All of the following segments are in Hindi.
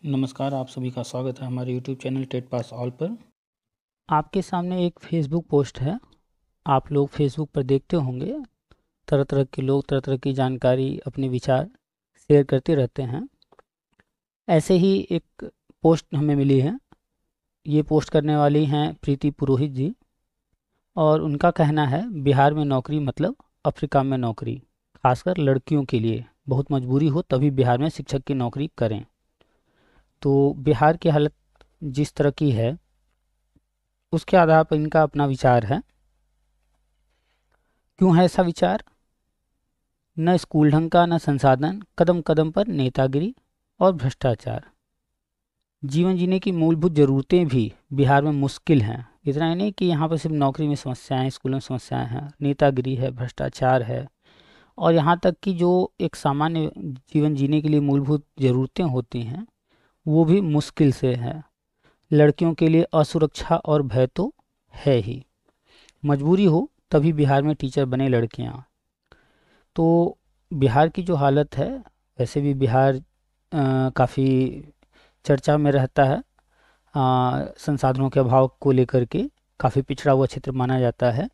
नमस्कार, आप सभी का स्वागत है हमारे YouTube channel TET pass all पर। आपके सामने एक फेसबुक पोस्ट है। आप लोग फेसबुक पर देखते होंगे, तरह तरह के लोग तरह तरह की जानकारी, अपने विचार शेयर करते रहते हैं। ऐसे ही एक पोस्ट हमें मिली है। ये पोस्ट करने वाली हैं प्रीति पुरोहित जी, और उनका कहना है बिहार में नौकरी मतलब अफ्रीका में नौकरी, खासकर लड़कियों के लिए बहुत मजबूरी हो तभी बिहार में शिक्षक की नौकरी करें। तो बिहार की हालत जिस तरह की है, उसके आधार पर इनका अपना विचार है। क्यों है ऐसा विचार? न स्कूल ढंग का, न संसाधन, कदम कदम पर नेतागिरी और भ्रष्टाचार। जीवन जीने की मूलभूत ज़रूरतें भी बिहार में मुश्किल हैं। इतना ही नहीं कि यहाँ पर सिर्फ नौकरी में समस्याएं, स्कूलों में समस्याएं हैं, नेतागिरी है, भ्रष्टाचार है, और यहाँ तक कि जो एक सामान्य जीवन जीने के लिए मूलभूत ज़रूरतें होती हैं वो भी मुश्किल से है। लड़कियों के लिए असुरक्षा और भय तो है ही। मजबूरी हो तभी बिहार में टीचर बने लड़कियाँ। तो बिहार की जो हालत है, वैसे भी बिहार काफ़ी चर्चा में रहता है। संसाधनों के अभाव को लेकर के काफ़ी पिछड़ा हुआ क्षेत्र माना जाता है।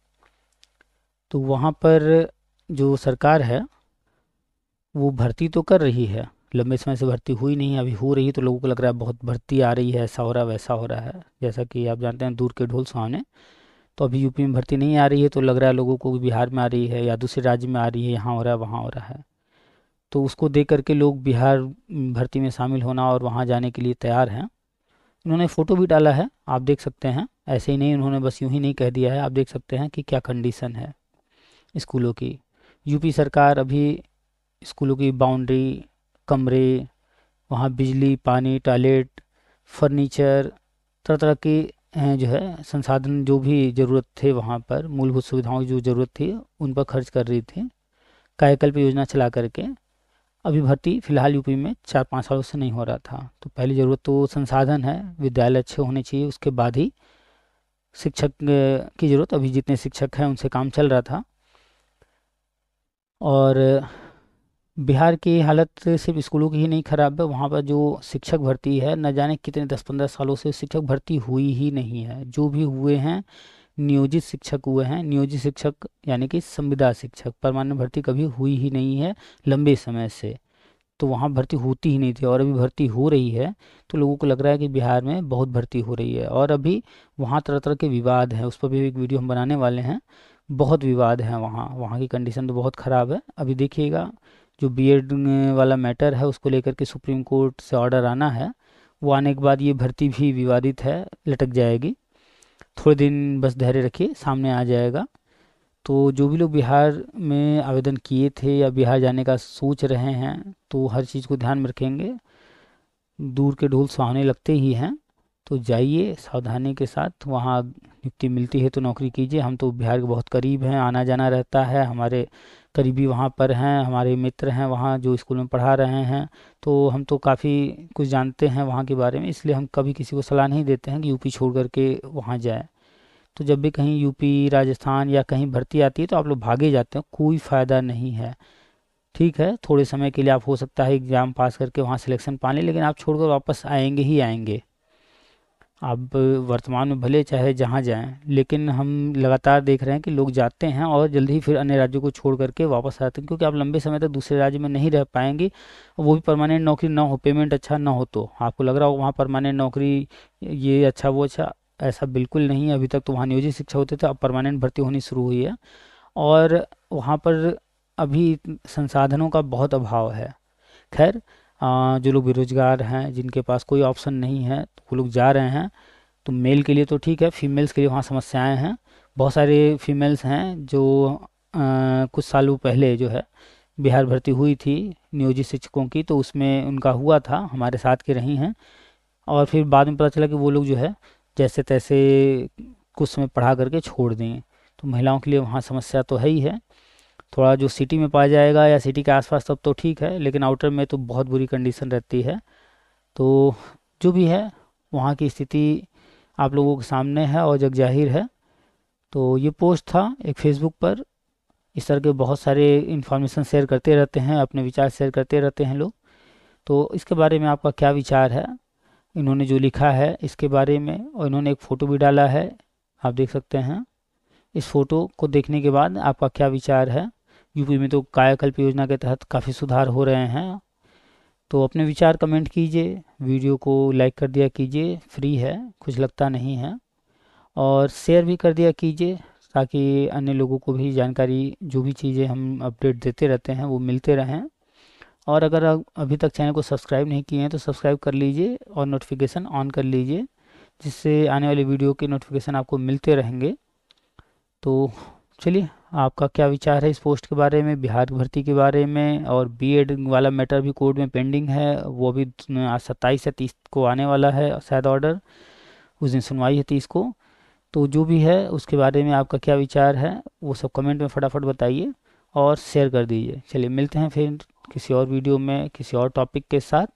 तो वहाँ पर जो सरकार है वो भर्ती तो कर रही है, लंबे समय से भर्ती हुई नहीं है, अभी हो रही है। तो लोगों को लग रहा है बहुत भर्ती आ रही है, ऐसा हो रहा है वैसा हो रहा है। जैसा कि आप जानते हैं, दूर के ढोल सुहावने। तो अभी यूपी में भर्ती नहीं आ रही है, तो लग रहा है लोगों को कि बिहार में आ रही है या दूसरे राज्य में आ रही है, यहाँ हो रहा है वहाँ हो रहा है। तो उसको देख करके लोग बिहार भर्ती में शामिल होना और वहाँ जाने के लिए तैयार हैं। उन्होंने फ़ोटो भी डाला है, आप देख सकते हैं। ऐसे ही नहीं, उन्होंने बस यूं ही नहीं कह दिया है, आप देख सकते हैं कि क्या कंडीशन है स्कूलों की। यूपी सरकार अभी स्कूलों की बाउंड्री, कमरे, वहाँ बिजली, पानी, टॉयलेट, फर्नीचर, तरह तरह की जो है संसाधन, जो भी ज़रूरत थे वहाँ पर, मूलभूत सुविधाओं की जो ज़रूरत थी उन पर खर्च कर रही थी, कायाकल्प योजना चला करके। अभी भर्ती फिलहाल यूपी में 4-5 सालों से नहीं हो रहा था। तो पहली ज़रूरत तो संसाधन है, विद्यालय अच्छे होने चाहिए, उसके बाद ही शिक्षक की ज़रूरत। अभी जितने शिक्षक हैं उनसे काम चल रहा था। और बिहार की हालत सिर्फ स्कूलों की ही नहीं ख़राब है, वहाँ पर जो शिक्षक भर्ती है, न जाने कितने 10-15 सालों से शिक्षक भर्ती हुई ही नहीं है। जो भी हुए हैं नियोजित शिक्षक हुए हैं। नियोजित शिक्षक यानी कि संविदा शिक्षक, परमानेंट भर्ती कभी हुई ही नहीं है लंबे समय से। तो वहाँ भर्ती होती ही नहीं थी, और अभी भर्ती हो रही है। तो लोगों को लग रहा है कि बिहार में बहुत भर्ती हो रही है, और अभी वहाँ तरह तरह के विवाद हैं। उस पर भी एक वीडियो हम बनाने वाले हैं। बहुत विवाद हैं वहाँ, वहाँ की कंडीशन तो बहुत ख़राब है। अभी देखिएगा, जो बीएड वाला मैटर है उसको लेकर के सुप्रीम कोर्ट से ऑर्डर आना है। वो आने के बाद ये भर्ती भी विवादित है, लटक जाएगी। थोड़े दिन बस धैर्य रखिए, सामने आ जाएगा। तो जो भी लोग बिहार में आवेदन किए थे या बिहार जाने का सोच रहे हैं, तो हर चीज़ को ध्यान में रखेंगे। दूर के ढोल सुहावने लगते ही हैं, तो जाइए सावधानी के साथ। वहाँ नियुक्ति मिलती है तो नौकरी कीजिए। हम तो बिहार के बहुत करीब हैं, आना जाना रहता है, हमारे करीबी वहाँ पर हैं, हमारे मित्र हैं वहाँ जो स्कूल में पढ़ा रहे हैं। तो हम तो काफ़ी कुछ जानते हैं वहाँ के बारे में, इसलिए हम कभी किसी को सलाह नहीं देते हैं कि यूपी छोड़ करके वहाँ जाए। तो जब भी कहीं यूपी, राजस्थान या कहीं भर्ती आती है तो आप लोग भागे जाते हैं, कोई फ़ायदा नहीं है। ठीक है, थोड़े समय के लिए आप हो सकता है एग्ज़ाम पास करके वहाँ सिलेक्शन पा लें, लेकिन आप छोड़कर वापस आएंगे ही आएंगे। आप वर्तमान में भले चाहे जहाँ जाएं, लेकिन हम लगातार देख रहे हैं कि लोग जाते हैं और जल्दी ही फिर अन्य राज्यों को छोड़ करके वापस आते हैं, क्योंकि आप लंबे समय तक दूसरे राज्य में नहीं रह पाएंगे। वो भी परमानेंट नौकरी ना हो, पेमेंट अच्छा ना हो, तो आपको लग रहा हो वहाँ परमानेंट नौकरी, ये अच्छा वो अच्छा। ऐसा बिल्कुल नहीं है। अभी तक तो वहाँ नियोजित शिक्षा होते थे, अब परमानेंट भर्ती होनी शुरू हुई है। और वहाँ पर अभी संसाधनों का बहुत अभाव है। खैर, जो लोग बेरोजगार हैं, जिनके पास कोई ऑप्शन नहीं है, तो वो लोग जा रहे हैं। तो मेल के लिए तो ठीक है, फीमेल्स के लिए वहाँ समस्याएं हैं। बहुत सारे फीमेल्स हैं जो कुछ सालों पहले जो है बिहार भर्ती हुई थी नियोजित शिक्षकों की, तो उसमें उनका हुआ था, हमारे साथ के रही हैं। और फिर बाद में पता चला कि वो लोग जो है जैसे तैसे कुछ समय पढ़ा करके छोड़ दें। तो महिलाओं के लिए वहाँ समस्या तो है ही है। थोड़ा जो सिटी में पाया जाएगा या सिटी के आसपास तब तो ठीक है, लेकिन आउटर में तो बहुत बुरी कंडीशन रहती है। तो जो भी है, वहाँ की स्थिति आप लोगों के सामने है और जग जाहिर है। तो ये पोस्ट था एक फेसबुक पर। इस तरह के बहुत सारे इन्फॉर्मेशन शेयर करते रहते हैं, अपने विचार शेयर करते रहते हैं लोग। तो इसके बारे में आपका क्या विचार है, इन्होंने जो लिखा है इसके बारे में, और इन्होंने एक फ़ोटो भी डाला है, आप देख सकते हैं। इस फोटो को देखने के बाद आपका क्या विचार है। यूपी में तो कायाकल्प योजना के तहत काफ़ी सुधार हो रहे हैं। तो अपने विचार कमेंट कीजिए, वीडियो को लाइक कर दिया कीजिए, फ्री है, कुछ लगता नहीं है, और शेयर भी कर दिया कीजिए ताकि अन्य लोगों को भी जानकारी, जो भी चीज़ें हम अपडेट देते रहते हैं वो मिलते रहें। और अगर आप अभी तक चैनल को सब्सक्राइब नहीं किए हैं तो सब्सक्राइब कर लीजिए और नोटिफिकेशन ऑन कर लीजिए, जिससे आने वाली वीडियो के नोटिफिकेशन आपको मिलते रहेंगे। तो चलिए, आपका क्या विचार है इस पोस्ट के बारे में, बिहार भर्ती के बारे में। और बीएड वाला मैटर भी कोर्ट में पेंडिंग है, वो भी 27 या 30 को आने वाला है शायद ऑर्डर, उस दिन सुनवाई है 30 को। तो जो भी है उसके बारे में आपका क्या विचार है वो सब कमेंट में फटाफट बताइए और शेयर कर दीजिए। चलिए मिलते हैं फिर किसी और वीडियो में किसी और टॉपिक के साथ।